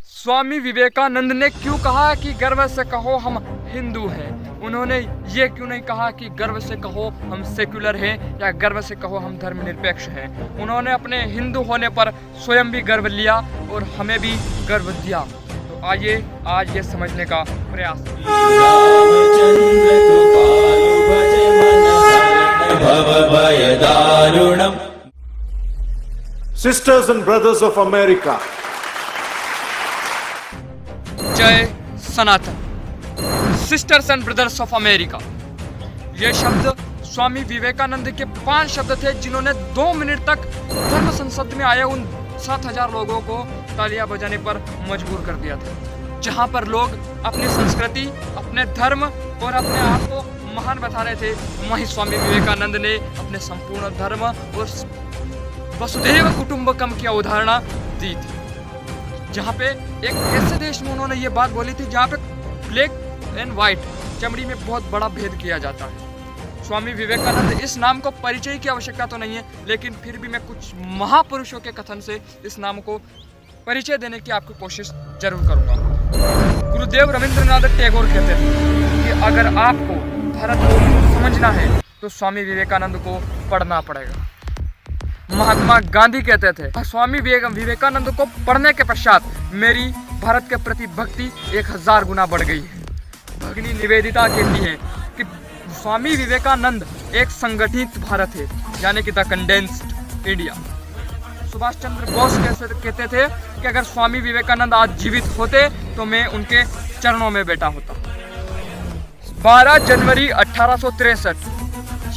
स्वामी विवेकानंद ने क्यों कहा कि गर्व से कहो हम हिंदू हैं? उन्होंने ये क्यों नहीं कहा कि गर्व से कहो हम सेक्युलर हैं या गर्व से कहो हम धर्मनिरपेक्ष हैं? उन्होंने अपने हिंदू होने पर स्वयं भी गर्व लिया और हमें भी गर्व दिया। तो आइए आज ये समझने का प्रयास Sisters and brothers of America. जय Sanatan. Sisters and brothers of America, ये शब्द स्वामी विवेकानंद के 5 शब्द थे जिन्होंने 2 मिनट तक धर्म संसद में आए उन 7,000 लोगों को तालियां बजाने पर मजबूर कर दिया था। जहां पर लोग अपनी संस्कृति, अपने धर्म और अपने आप को महान बता रहे थे, वहीं स्वामी विवेकानंद ने अपने संपूर्ण धर्म और वसुधैव कुटुंबकम की अवधारणा दी थी। जहाँ पे एक ऐसे देश में उन्होंने ये बात बोली थी जहाँ पे ब्लैक एंड व्हाइट चमड़ी में बहुत बड़ा भेद किया जाता है। स्वामी विवेकानंद, इस नाम को परिचय की आवश्यकता तो नहीं है, लेकिन फिर भी मैं कुछ महापुरुषों के कथन से इस नाम को परिचय देने की आपकी कोशिश जरूर करूँगा। गुरुदेव रविंद्रनाथ टैगोर कहते थे कि अगर आपको भारत को समझना है तो स्वामी विवेकानंद को पढ़ना पड़ेगा। महात्मा गांधी कहते थे स्वामी विवेकानंद को पढ़ने के पश्चात मेरी भारत के प्रति भक्ति 1000 गुना बढ़ गई है। भगिनी निवेदिता कहती है कि स्वामी विवेकानंद एक संगठित भारत है, यानी कि the condensed India. Subhash Chandra Bose कहते थे कि अगर स्वामी विवेकानंद आज जीवित होते तो मैं उनके चरणों में बैठा होता। 12 जनवरी 1863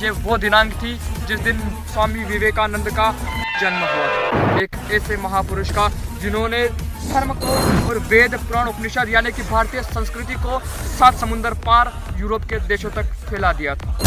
ये वो दिनांक थी जिस दिन स्वामी विवेकानंद का जन्म हुआ था। एक ऐसे महापुरुष का जिन्होंने धर्म को और वेद पुराण उपनिषद यानी कि भारतीय संस्कृति को 7 समुंदर पार यूरोप के देशों तक फैला दिया था।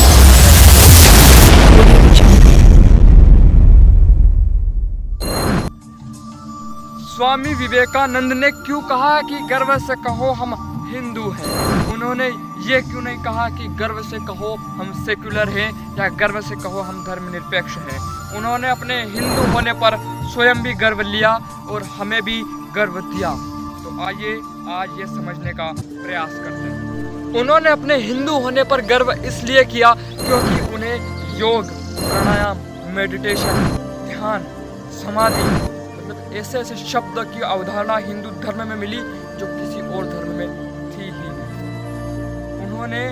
स्वामी विवेकानंद ने क्यों कहा कि गर्व से कहो हम हिंदू हैं? उन्होंने ये क्यों नहीं कहा कि गर्व से कहो हम सेक्युलर हैं या गर्व से कहो हम धर्मनिरपेक्ष हैं? उन्होंने अपने हिंदू होने पर स्वयं भी गर्व लिया और हमें भी गर्व दिया। तो आइए आज ये समझने का प्रयास करते हैं। उन्होंने अपने हिंदू होने पर गर्व इसलिए किया क्योंकि उन्हें योग, प्राणायाम, मेडिटेशन, ध्यान, समाधि मतलब ऐसे ऐसे शब्द की अवधारणा हिंदू धर्म में मिली जो किसी और धर्म में थी ही। उन्होंने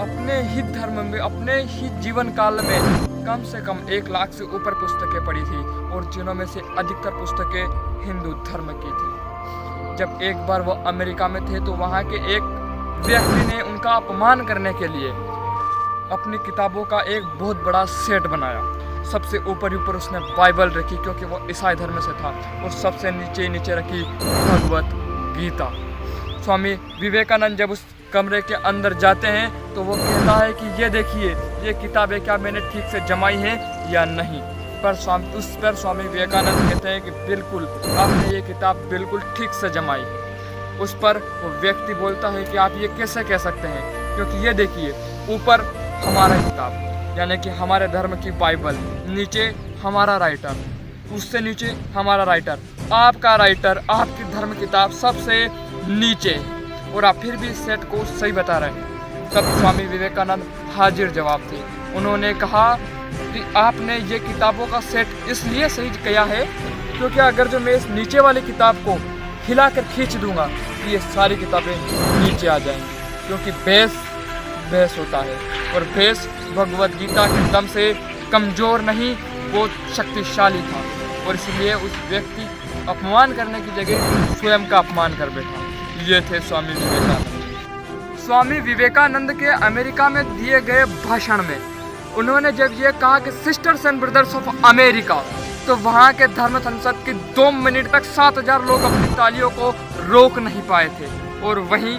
अपने ही धर्म में, अपने ही जीवन काल में कम से कम 1 लाख से ऊपर पुस्तकें पढ़ी थी और जिनों में से अधिकतर पुस्तकें हिंदू धर्म की थी। जब एक बार वो अमेरिका में थे तो वहाँ के एक व्यक्ति ने उनका अपमान करने के लिए अपनी किताबों का एक बहुत बड़ा सेट बनाया। सबसे ऊपर उसने बाइबल रखी क्योंकि वो ईसाई धर्म से था, और सबसे नीचे रखी भगवत गीता। स्वामी विवेकानंद जब उस कमरे के अंदर जाते हैं तो वो कहता है कि ये देखिए, ये किताबें क्या मैंने ठीक से जमाई हैं या नहीं। उस पर स्वामी विवेकानंद कहते हैं कि बिल्कुल आपने ये किताब बिल्कुल ठीक से जमाई है। उस पर वो व्यक्ति बोलता है कि आप ये कैसे कह सकते हैं, क्योंकि ये देखिए ऊपर हमारा किताब यानी कि हमारे धर्म की बाइबल, नीचे हमारा राइटर, उससे नीचे हमारा राइटर, आपका राइटर, आपकी धर्म किताब सबसे नीचे, और आप फिर भी इस सेट को सही बता रहे हैं। तब स्वामी विवेकानंद हाजिर जवाब थे। उन्होंने कहा कि आपने ये किताबों का सेट इसलिए सही किया है क्योंकि अगर जो मैं इस नीचे वाली किताब को हिलाकर खींच दूंगा तो ये सारी किताबें नीचे आ जाएंगी, क्योंकि बेस होता है, और बेस भगवत गीता के दम से कमज़ोर नहीं, वो शक्तिशाली था। और इसलिए उस व्यक्ति अपमान करने की जगह स्वयं का अपमान कर बैठा। ये थे स्वामी विवेकानंद। स्वामी विवेकानंद के अमेरिका में दिए गए भाषण में उन्होंने जब ये कहा कि sisters and brothers of America, तो वहाँ के धर्म संसद के 2 मिनट तक 7,000 लोग अपनी तालियों को रोक नहीं पाए थे। और वहीं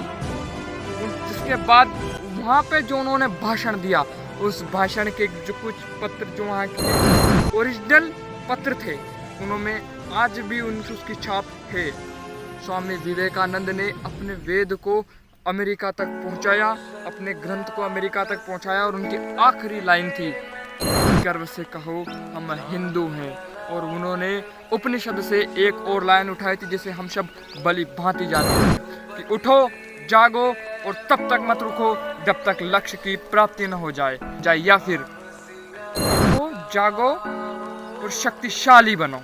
जिसके बाद वहाँ पे जो उन्होंने भाषण दिया, उस भाषण के जो कुछ पत्र जो वहाँ के ओरिजिनल पत्र थे, उनमें आज भी उसकी छाप है। स्वामी विवेकानंद ने अपने वेद को अमेरिका तक पहुंचाया, अपने ग्रंथ को अमेरिका तक पहुंचाया, और उनकी आखिरी लाइन थी, गर्व से कहो हम हिंदू हैं, और उन्होंने उपनिषद से एक और लाइन उठाई थी जिसे हम सब बलि भांति जानते हैं कि उठो जागो और तब तक मत रुको जब तक लक्ष्य की प्राप्ति न हो जाए या फिर उठो जागो और शक्तिशाली बनो,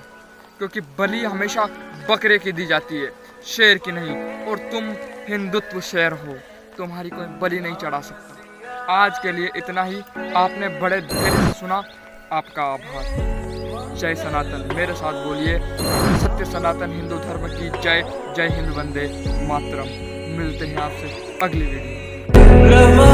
क्योंकि बलि हमेशा बकरे की दी जाती है, शेर की नहीं। और तुम हिंदुत्व शेर हो, तुम्हारी कोई बलि नहीं चढ़ा सकता। आज के लिए इतना ही। आपने बड़े धैर्य से सुना, आपका आभार। जय सनातन। मेरे साथ बोलिए, सत्य सनातन हिंदू धर्म की जय। जय हिंद, वंदे मातरम। मिलते हैं आपसे अगली वीडियो।